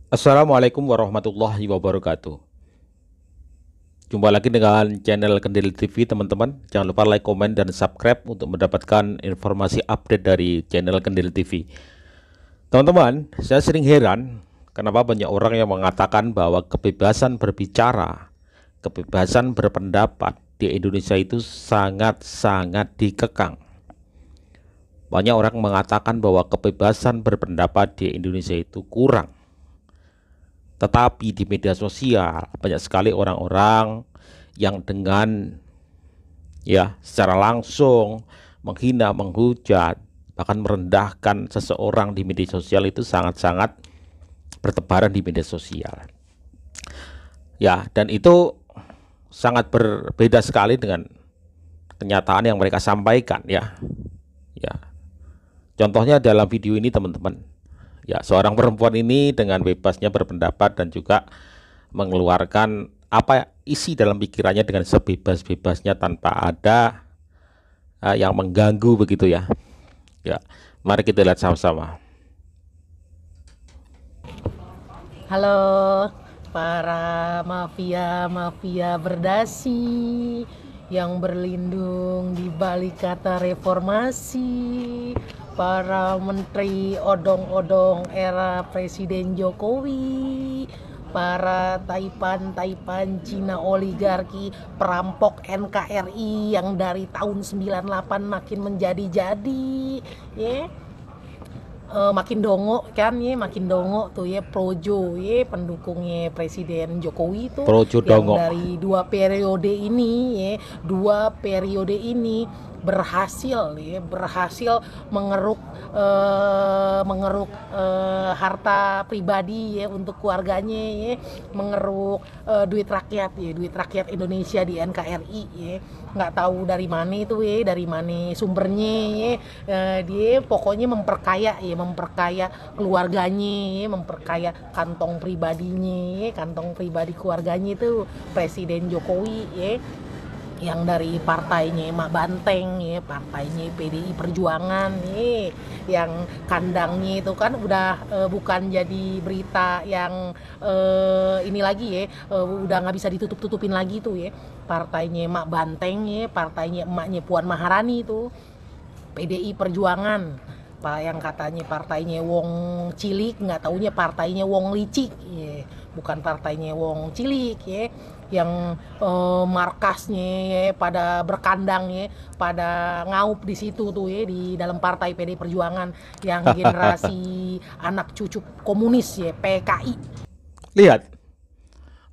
Assalamualaikum warahmatullahi wabarakatuh. Jumpa lagi dengan channel Kendil TV, teman-teman. Jangan lupa like, komen, dan subscribe untuk mendapatkan informasi update dari channel Kendil TV. Teman-teman, saya sering heran kenapa banyak orang yang mengatakan bahwa kebebasan berbicara, kebebasan berpendapat di Indonesia itu sangat-sangat dikekang. Banyak orang mengatakan bahwa kebebasan berpendapat di Indonesia itu kurang. Tetapi di media sosial banyak sekali orang-orang yang dengan secara langsung menghina, menghujat, bahkan merendahkan seseorang di media sosial itu sangat-sangat bertebaran di media sosial. Ya, dan itu sangat berbeda sekali dengan kenyataan yang mereka sampaikan ya. Ya. Contohnya dalam video ini, teman-teman. Ya, seorang perempuan ini dengan bebasnya berpendapat dan juga mengeluarkan apa isi dalam pikirannya dengan sebebas-bebasnya tanpa ada yang mengganggu begitu ya. Ya, mari kita lihat sama-sama. Halo para mafia-mafia berdasi yang berlindung di balik kata reformasi, para menteri odong-odong era Presiden Jokowi, para taipan-taipan Cina oligarki, perampok NKRI yang dari tahun 98 makin menjadi-jadi, ya. Makin dongo kan ya, makin dongo tuh ya, projo ya, pendukungnya Presiden Jokowi tuh Projo yang dongo. dari dua periode ini berhasil mengeruk harta pribadi ya untuk keluarganya ya, mengeruk duit rakyat Indonesia di NKRI ya, nggak tahu dari mana itu ya, dari mana sumbernya ya. Dia pokoknya memperkaya keluarganya ya, memperkaya kantong pribadinya ya, kantong pribadi keluarganya itu Presiden Jokowi ya, yang dari partainya Mak Banteng ya, partainya PDI Perjuangan nih, yang kandangnya itu kan udah bukan jadi berita yang ini lagi ya, udah nggak bisa ditutup-tutupin lagi tuh ya, partainya Mak Banteng ya, partainya emaknya Puan Maharani itu PDI Perjuangan. Pak yang katanya partainya Wong Cilik, nggak taunya partainya Wong Licik ya, bukan partainya Wong Cilik ya, yang markasnya ya, pada berkandang ya, pada ngaup di situ tuh ya, di dalam partai PDI Perjuangan yang generasi anak cucu komunis ya, PKI. Lihat,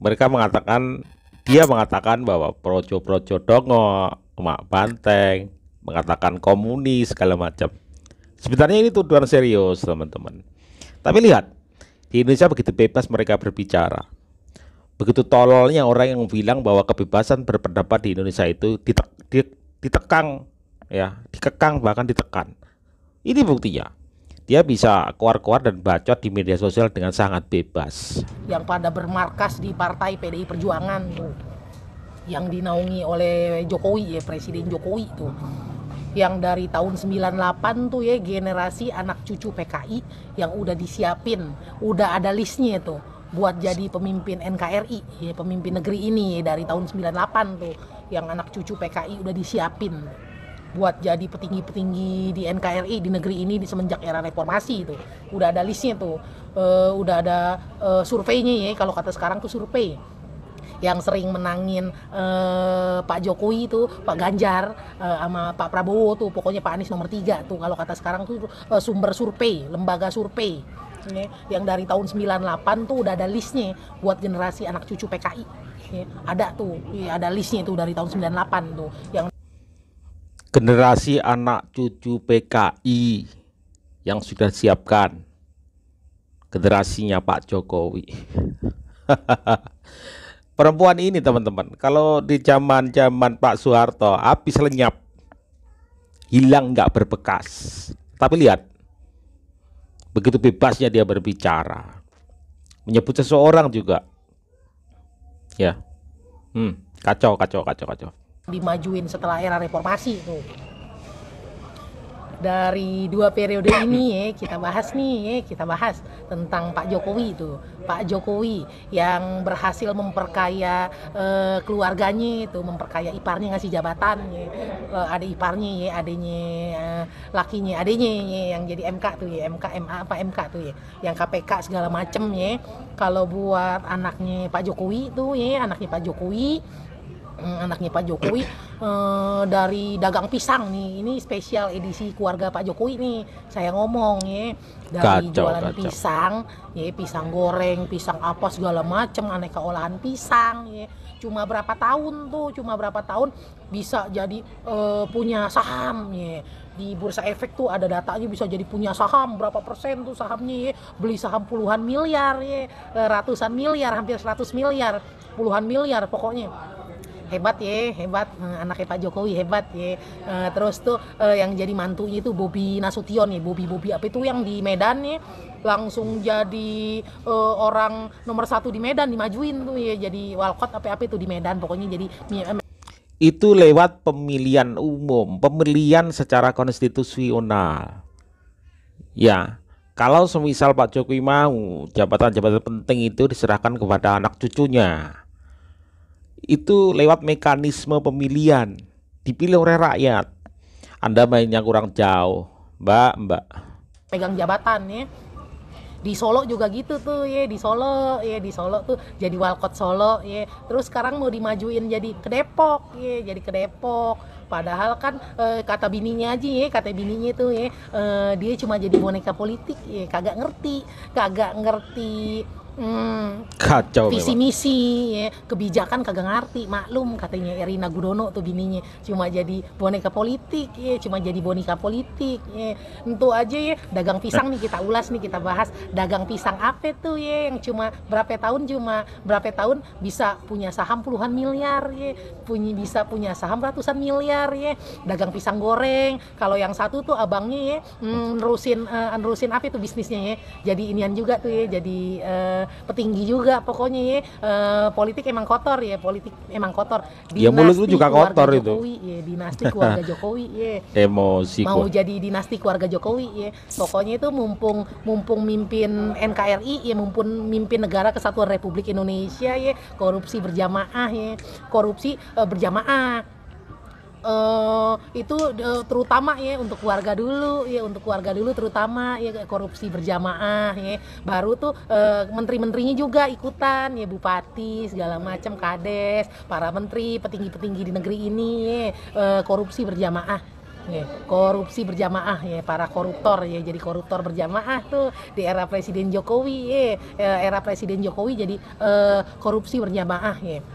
mereka mengatakan dia mengatakan bahwa projo-projo dongo, emak banteng, mengatakan komunis segala macam. Sebenarnya ini tuduhan serius, teman-teman. Tapi lihat, di Indonesia begitu bebas mereka berbicara. Begitu tololnya orang yang bilang bahwa kebebasan berpendapat di Indonesia itu ditekang, ya, dikekang bahkan ditekan. Ini buktinya. Dia bisa keluar-keluar dan bacot di media sosial dengan sangat bebas. Yang pada bermarkas di partai PDI Perjuangan tuh, yang dinaungi oleh Jokowi ya, Presiden Jokowi tuh, yang dari tahun 98 tuh ya, generasi anak cucu PKI yang udah disiapin, udah ada listnya tuh buat jadi pemimpin NKRI ya, pemimpin negeri ini ya, dari tahun 98 tuh, yang anak cucu PKI udah disiapin buat jadi petinggi-petinggi di NKRI di negeri ini di semenjak era reformasi itu. Udah ada listnya tuh, udah ada surveinya ya, kalau kata sekarang tuh survei. Yang sering menangin Pak Jokowi itu Pak Ganjar, sama Pak Prabowo tuh, pokoknya Pak Anies nomor 3 tuh kalau kata sekarang tuh, sumber survei, lembaga survei ya, yang dari tahun 98 tuh udah ada listnya buat generasi anak cucu PKI ya, ada tuh ya, ada listnya tuh dari tahun 98 tuh, yang Generasi anak cucu PKI yang sudah siapkan, generasinya Pak Jokowi. Perempuan ini, teman-teman, kalau di zaman-zaman Pak Soeharto habis lenyap, hilang nggak berbekas. Tapi lihat, begitu bebasnya dia berbicara, menyebut seseorang juga, ya, kacau, kacau, kacau, kacau. dimajuin setelah era reformasi tuh. dari 2 periode ini ya kita bahas nih, kita bahas tentang Pak Jokowi itu. Pak Jokowi yang berhasil memperkaya keluarganya itu, memperkaya iparnya, ngasih jabatan ya. Adik iparnya ya, adenya lakinya, adenya ya, yang jadi MK tuh ya, MK MA apa MK tuh ya, yang KPK segala macem ya. Kalau buat anaknya Pak Jokowi tuh ya, anaknya Pak Jokowi dari dagang pisang nih, ini spesial edisi keluarga Pak Jokowi nih saya ngomong ya, dari jualan pisang ya, pisang goreng, pisang apa segala macam, aneka olahan pisang ya. Cuma berapa tahun bisa jadi punya saham ya. Di Bursa Efek tuh ada datanya, bisa jadi punya saham berapa persen tuh sahamnya ya, beli saham puluhan miliar ya, ratusan miliar, hampir 100 miliar, puluhan miliar pokoknya. Hebat anaknya Pak Jokowi hebat ya. Terus tuh yang jadi mantunya itu Bobi Nasution ya, Bobi apa itu yang di Medan ya, langsung jadi orang nomor 1 di Medan, dimajuin tuh ya, jadi walkot apa itu di Medan, pokoknya jadi itu lewat pemilihan umum, pemilihan secara konstitusional ya. Kalau semisal Pak Jokowi mau jabatan-jabatan penting itu diserahkan kepada anak cucunya, itu lewat mekanisme pemilihan, dipilih oleh rakyat. Anda mainnya kurang jauh, Mbak. Pegang jabatan ya. Di Solo juga gitu tuh ya, di Solo tuh jadi walkot Solo ya. Terus sekarang mau dimajuin jadi ke Depok ya, Padahal kan kata bininya tuh ya, dia cuma jadi boneka politik ya, kagak ngerti kacau visi misi ya, kebijakan kagak ngerti, maklum katanya Erina Gudono tuh bininya, cuma jadi boneka politik ya, Tentu aja ya, dagang pisang nih kita ulas nih, kita bahas dagang pisang apa tuh ya, yang cuma berapa tahun bisa punya saham puluhan miliar ya, bisa punya saham ratusan miliar ya. Dagang pisang goreng, kalau yang satu tuh abangnya ya nerusin apa itu bisnisnya ya, jadi inian juga tuh ya, jadi petinggi juga pokoknya ya. Politik emang kotor. Ya mulut lu juga kotor Jokowi, itu ya, dinasti keluarga Jokowi ya, emosi mau jadi dinasti keluarga Jokowi ya, pokoknya itu mumpung mimpin NKRI ya, mumpung mimpin Negara Kesatuan Republik Indonesia ya, korupsi berjamaah itu terutama ya untuk keluarga dulu terutama ya, korupsi berjamaah ya. Baru tuh menteri-menterinya juga ikutan ya, bupati segala macam, kades, para menteri, petinggi-petinggi di negeri ini ya, korupsi berjamaah ya, para koruptor ya, jadi koruptor berjamaah tuh di era Presiden Jokowi ya, jadi korupsi berjamaah ya.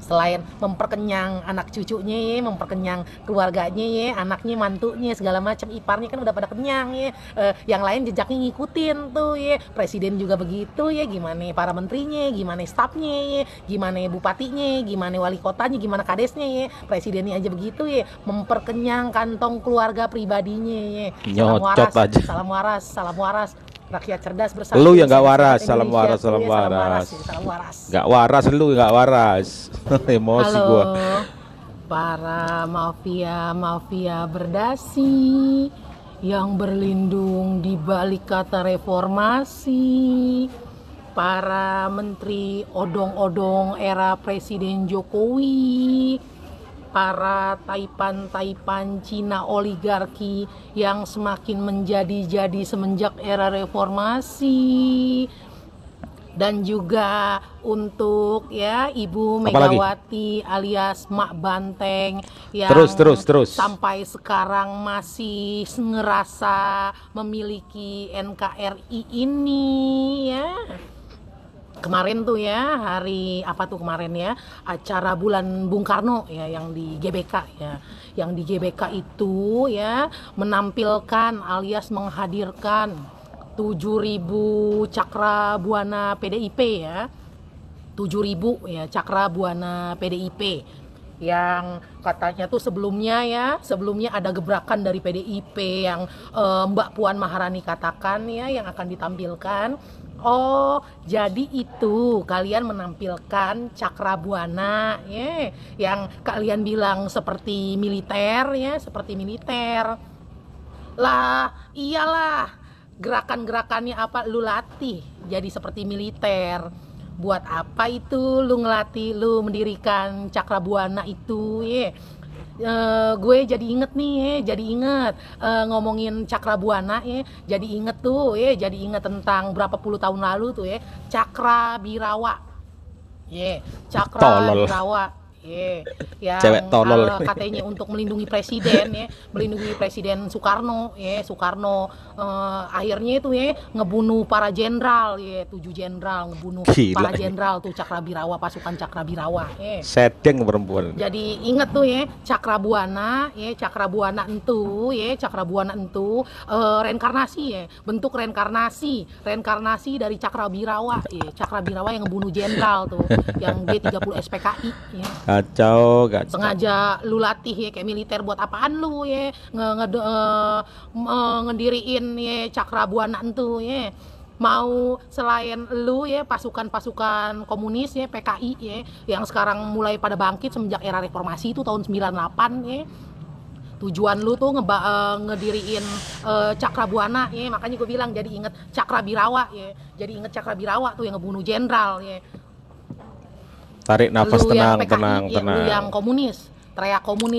Selain memperkenyang anak cucunya ya, memperkenyang keluarganya ya, anaknya, mantunya, segala macam, iparnya kan udah pada kenyang ya, yang lain jejaknya ngikutin tuh ya. Presiden juga begitu ya, gimana para menterinya, gimana stafnya ya, gimana bupatinya, gimana wali kotanya, gimana kadesnya ya, presidennya aja begitu ya, memperkenyang kantong keluarga pribadinya ya. Salam waras rakyat cerdas bersatu. Lu yang nggak waras, salam waras. Nggak waras, lu nggak waras. Emosi halo, gua. Para mafia berdasi yang berlindung di balik kata reformasi, para menteri odong-odong era Presiden Jokowi, para taipan Cina oligarki yang semakin menjadi-jadi semenjak era reformasi, dan juga untuk ya Ibu Megawati alias Mak Banteng yang terus sampai sekarang masih ngerasa memiliki NKRI ini ya. Kemarin tuh ya, hari apa tuh kemarin ya, acara bulan Bung Karno ya, yang di GBK ya, yang di GBK itu ya menampilkan alias menghadirkan 7.000 cakra buana PDIP ya, 7.000 ya cakra buana PDIP yang katanya tuh sebelumnya ada gebrakan dari PDIP yang Mbak Puan Maharani katakan ya, yang akan ditampilkan. Oh, jadi itu kalian menampilkan cakra buana ya, yang kalian bilang seperti militer ya, seperti militer. Lah, iyalah. Gerakan-gerakannya apa lu latih jadi seperti militer. Buat apa itu lu ngelatih, lu mendirikan Cakrabuana itu, ya? Gue jadi inget nih, ya, jadi inget ngomongin Cakrabuana, ya, jadi inget tuh, ya, jadi inget tentang berapa puluh tahun lalu tuh, ya, Cakrabirawa, ya, Tolol, Cakrabirawa, ya, cewek yang tolol. katanya untuk melindungi presiden, ya, melindungi presiden Soekarno, ya, Soekarno akhirnya itu, ya, ngebunuh para jenderal, ya, 7 jenderal ngebunuh Gila para ini. jenderal tuh Cakrabirawa, pasukan Cakrabirawa, ya. Sedeng perempuan. Jadi inget tuh, ya, Cakrabuana, ya, Cakrabuana entu, ya, Cakrabuana entu reinkarnasi, ya, bentuk reinkarnasi dari Cakrabirawa, ya, Cakrabirawa yang ngebunuh jenderal tuh, yang G30 SPKI, ya. Kacau, kacau. Sengaja lu latih, ya, kayak militer, buat apaan lu, ya, ngediriin, ya, Cakrabuana entu, ya. Mau selain lu, ya, pasukan-pasukan komunis, ya, PKI, ya, yang sekarang mulai pada bangkit semenjak era reformasi itu tahun 98, ya. Tujuan lu tuh ngediriin Cakrabuana, ya, makanya gue bilang jadi inget Cakrabirawa, ya. Jadi inget Cakrabirawa tuh yang ngebunuh jenderal, ya. Tarik nafas, Lu yang tenang, PKI, tenang, ya, lu yang tenang. komunis,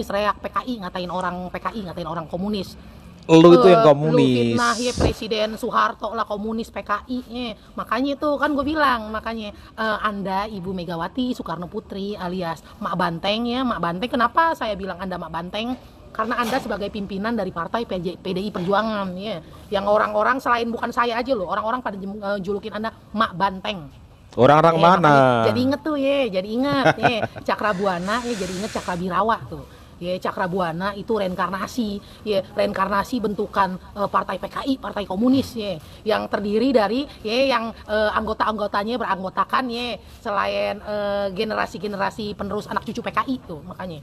teriak PKI, ngatain orang PKI, ngatain orang komunis. Lu itu yang Lu komunis. fitnah, ya, Presiden Soeharto lah, komunis PKI, ya. Makanya itu kan gue bilang, makanya Anda Ibu Megawati Soekarno Putri alias Mak Banteng, ya, Mak Banteng. Kenapa saya bilang Anda Mak Banteng? Karena Anda sebagai pimpinan dari partai PDI Perjuangan, ya. Yang orang-orang selain bukan saya aja loh, orang-orang pada julukin Anda Mak Banteng. Orang-orang mana? Makanya jadi inget tuh, ya, jadi inget, ya, Cakrabuana, ya, jadi inget Cakrabirawa tuh, ya. Cakrabuana itu reinkarnasi, ya, reinkarnasi bentukan partai PKI, partai komunis, ya, yang terdiri dari, ya, yang anggota-anggotanya beranggotakan, ya, selain generasi-generasi penerus anak cucu PKI tuh. Makanya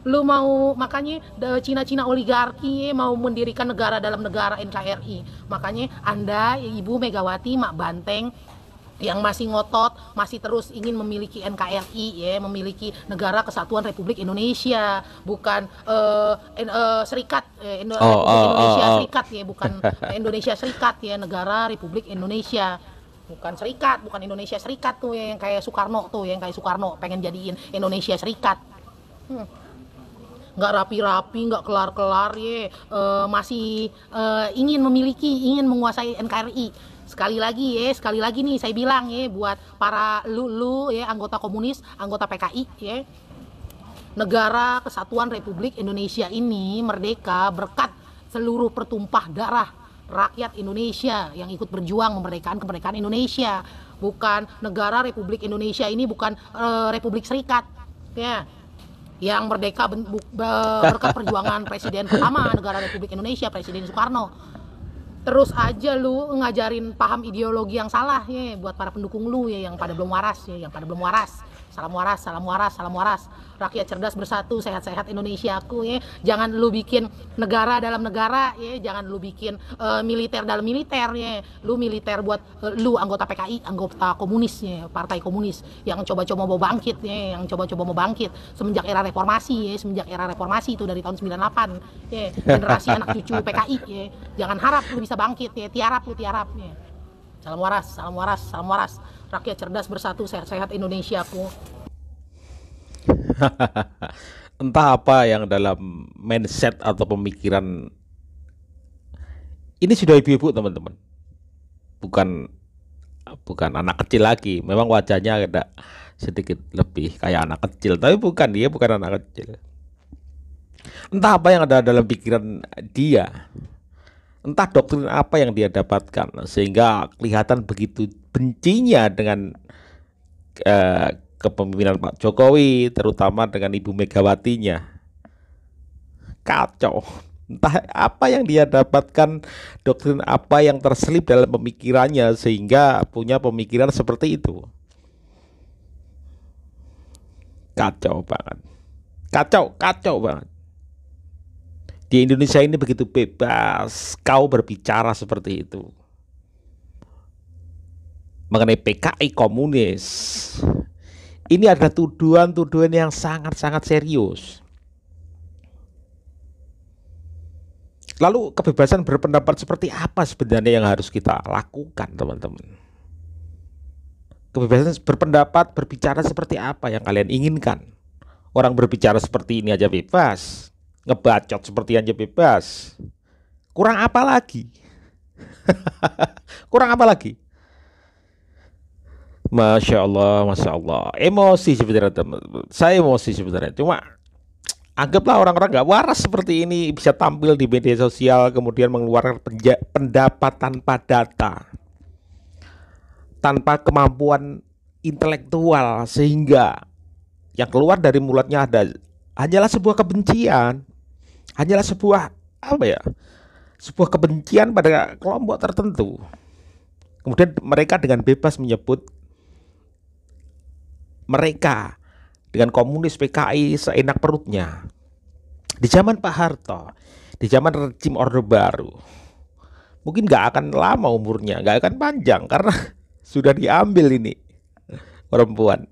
lu mau, makanya Cina-Cina oligarki, ya, mau mendirikan negara dalam negara NKRI. Makanya Anda, ya, Ibu Megawati Mak Banteng, yang masih ngotot, masih terus ingin memiliki NKRI, ya, memiliki Negara Kesatuan Republik Indonesia, bukan Serikat Oh, Republik oh, oh, Indonesia oh. Serikat, ya, bukan Indonesia Serikat, ya, Negara Republik Indonesia, bukan Serikat, bukan Indonesia Serikat tuh, ya, yang kayak Soekarno tuh, yang kayak Soekarno pengen jadiin Indonesia Serikat. Nggak rapi-rapi, nggak kelar-kelar, ya, masih ingin memiliki, ingin menguasai NKRI. Sekali lagi nih saya bilang, ya, buat para lu, ya, anggota komunis, anggota PKI, ya, Negara Kesatuan Republik Indonesia ini merdeka berkat seluruh pertumpah darah rakyat Indonesia yang ikut berjuang kemerdekaan Indonesia. Bukan negara Republik Indonesia ini, bukan Republik Serikat, ya, yang merdeka berkat perjuangan presiden pertama negara Republik Indonesia, Presiden Soekarno. Terus aja lu ngajarin paham ideologi yang salah, ya, buat para pendukung lu, ya, yang pada belum waras, ya, yang pada belum waras. Salam waras, salam waras, salam waras. Rakyat cerdas bersatu, sehat-sehat Indonesiaku, ya. Jangan lu bikin negara dalam negara, ya, jangan lu bikin militer dalam militer, ya. Lu militer buat lu anggota PKI, anggota komunis, ya, partai komunis yang coba-coba mau bangkit, ya, yang coba-coba mau bangkit semenjak era reformasi, ya, semenjak era reformasi itu dari tahun 98, ya, generasi anak cucu PKI, ya. Jangan harap lu bisa bangkit, ya, tiarap, ya. Salam waras, salam waras, salam waras. Rakyat cerdas bersatu, sehat-sehat Indonesiaku. Entah apa yang dalam mindset atau pemikiran ini, sudah ibu-ibu teman-teman, bukan bukan anak kecil lagi. Memang wajahnya ada sedikit lebih kayak anak kecil, tapi bukan, dia bukan anak kecil. Entah apa yang ada dalam pikiran dia, entah doktrin apa yang dia dapatkan sehingga kelihatan begitu bencinya dengan kepemimpinan Pak Jokowi, terutama dengan Ibu Megawatinya. Kacau. Entah apa yang dia dapatkan, doktrin apa yang terselip dalam pemikirannya sehingga punya pemikiran seperti itu. Kacau banget. Kacau banget. Di Indonesia ini begitu bebas kau berbicara seperti itu mengenai PKI komunis. Ini ada tuduhan-tuduhan yang sangat-sangat serius. Lalu kebebasan berpendapat seperti apa sebenarnya yang harus kita lakukan, teman-teman? Kebebasan berpendapat, berbicara seperti apa yang kalian inginkan? Orang berbicara seperti ini aja bebas, ngebacot seperti aja bebas. Kurang apa lagi? Kurang apa lagi? Masya Allah, Masya Allah. Emosi sebenarnya, teman. Saya emosi sebenarnya. Cuma anggaplah orang-orang nggak waras seperti ini bisa tampil di media sosial, kemudian mengeluarkan pendapat tanpa data, tanpa kemampuan intelektual, sehingga yang keluar dari mulutnya hanyalah sebuah kebencian, hanyalah sebuah apa ya? Sebuah kebencian pada kelompok tertentu. Kemudian mereka dengan bebas menyebut mereka dengan komunis PKI seenak perutnya. Di zaman Pak Harto, di zaman rezim Orde Baru, mungkin nggak akan lama umurnya, nggak akan panjang karena sudah diambil ini perempuan.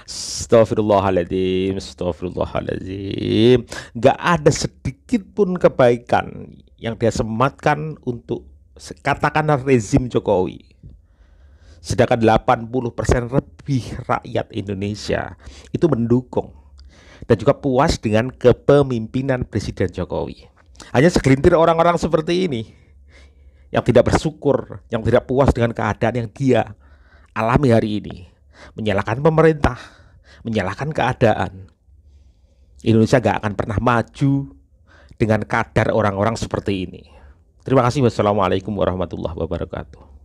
Astagfirullahaladzim, astagfirullahaladzim. Gak ada sedikit pun kebaikan yang dia sematkan untuk katakanlah rezim Jokowi. Sedangkan 80% lebih rakyat Indonesia itu mendukung dan juga puas dengan kepemimpinan Presiden Jokowi. Hanya segelintir orang-orang seperti ini yang tidak bersyukur, yang tidak puas dengan keadaan yang dia alami hari ini, menyalahkan pemerintah, menyalahkan keadaan. Indonesia gak akan pernah maju dengan kadar orang-orang seperti ini. Terima kasih. Wassalamualaikum warahmatullahi wabarakatuh.